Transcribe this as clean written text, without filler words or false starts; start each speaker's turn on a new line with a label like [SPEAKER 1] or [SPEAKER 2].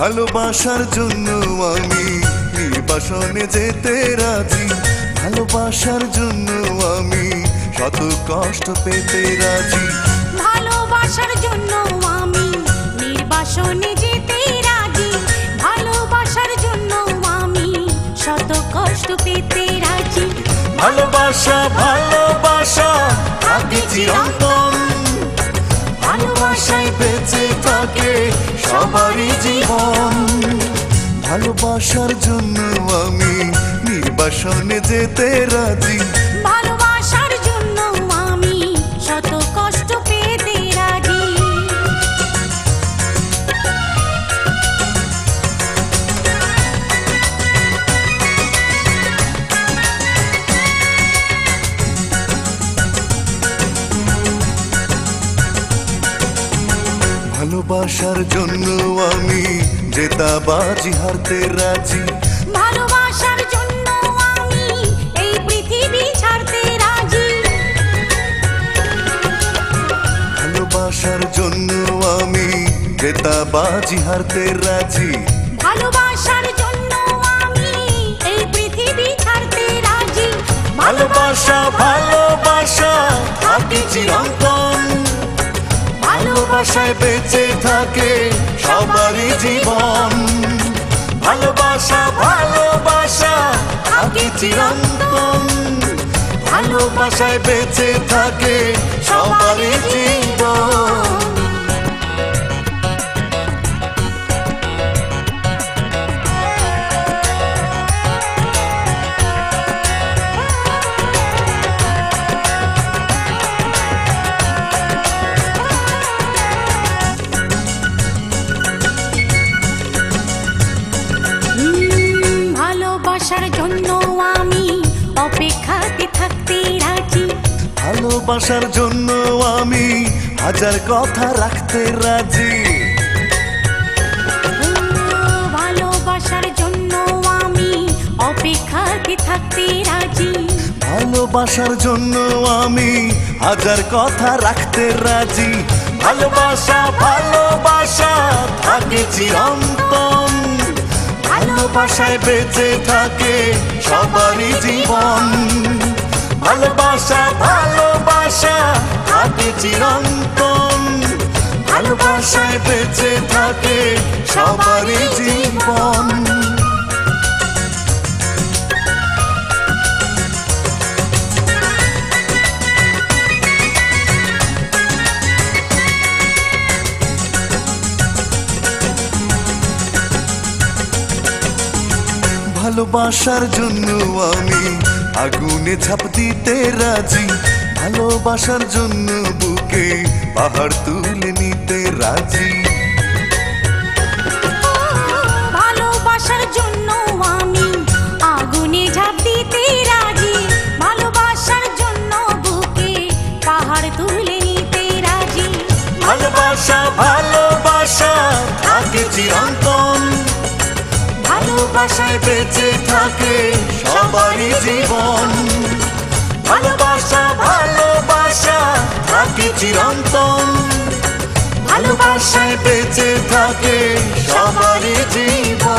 [SPEAKER 1] ভালোবাসার জন্য আমি নির্বাসনে যেতে রাজি, ভালোবাসার জন্য আমি শত কষ্ট পেতে রাজি,
[SPEAKER 2] ভালোবাসার জন্য আমি নির্বাসনে যেতে রাজি, ভালোবাসার জন্য আমি শত কষ্ট পেতে রাজি।
[SPEAKER 1] ভালোবাসা ভালোবাসা থাকে চিরন্তন, ভালোবাসায় বেঁচে থাকে সবারই জীবন। ভালোবাসার জন্য আমি নির্বাসনে যেতে রাজি,
[SPEAKER 2] ভালোবাসার জন্য আমি শত কষ্ট পেতে রাজি।
[SPEAKER 1] ভালোবাসার জন্য আমি জেতাবাজি হারতে রাজি,
[SPEAKER 2] ভালোবাসার জন্য আমি এই পৃথিবী ছাড়তে রাজি,
[SPEAKER 1] ভালোবাসার জন্য আমি জেতাবাজি হারতে রাজি,
[SPEAKER 2] ভালোবাসার জন্য আমি এই পৃথিবী ছাড়তে রাজি।
[SPEAKER 1] ভালোবাসা ভালোবাসা থাকে চিরন্তন, ভালোবাসায় বেঁচে থাকে সবারই জীবন। ভালোবাসা ভালোবাসা থাকে চিরন্তন, ভালোবাসায় বেঁচে থাকে সবারই জীবন।
[SPEAKER 2] ভালোবাসার জন্য আমি অপেক্ষাতে থাকতে রাজি,
[SPEAKER 1] ভালোবাসার জন্য আমি হাজার কথা রাখতে রাজি,
[SPEAKER 2] ভালোবাসার জন্য আমি অপেক্ষাতে থাকতে রাজি,
[SPEAKER 1] ভালোবাসার জন্য আমি হাজার কথা রাখতে রাজি। ভালোবাসা ভালোবাসা থাকে চিরন্তন, ভালোবাসায় বেঁচে থাকে সবারই জীবন। ভালোবাসা ভালোবাসা থাকে চিরন্তন, ভালোবাসায় বেঁচে থাকে সবারই জীবন। ভালোবাসার জন্য আমি আগুনে ঝাঁপ দিতে রাজি, ভালোবাসার জন্য বুকে পাহাড় তুলে নিতে রাজি,
[SPEAKER 2] ভালোবাসার জন্য আমি আগুনে ঝাঁপ দিতে রাজি, ভালোবাসার জন্য বুকে পাহাড় তুলে নিতে রাজি।
[SPEAKER 1] ভালোবাসা ভালোবাসা থাকে চিরন্তন, ভালোবাসায় বেঁচে থাকে সবারই জীবন। ভালোবাসা ভালোবাসা থাকে চিরন্তন, ভালোবাসায় বেঁচে থাকে সবারই জীবন।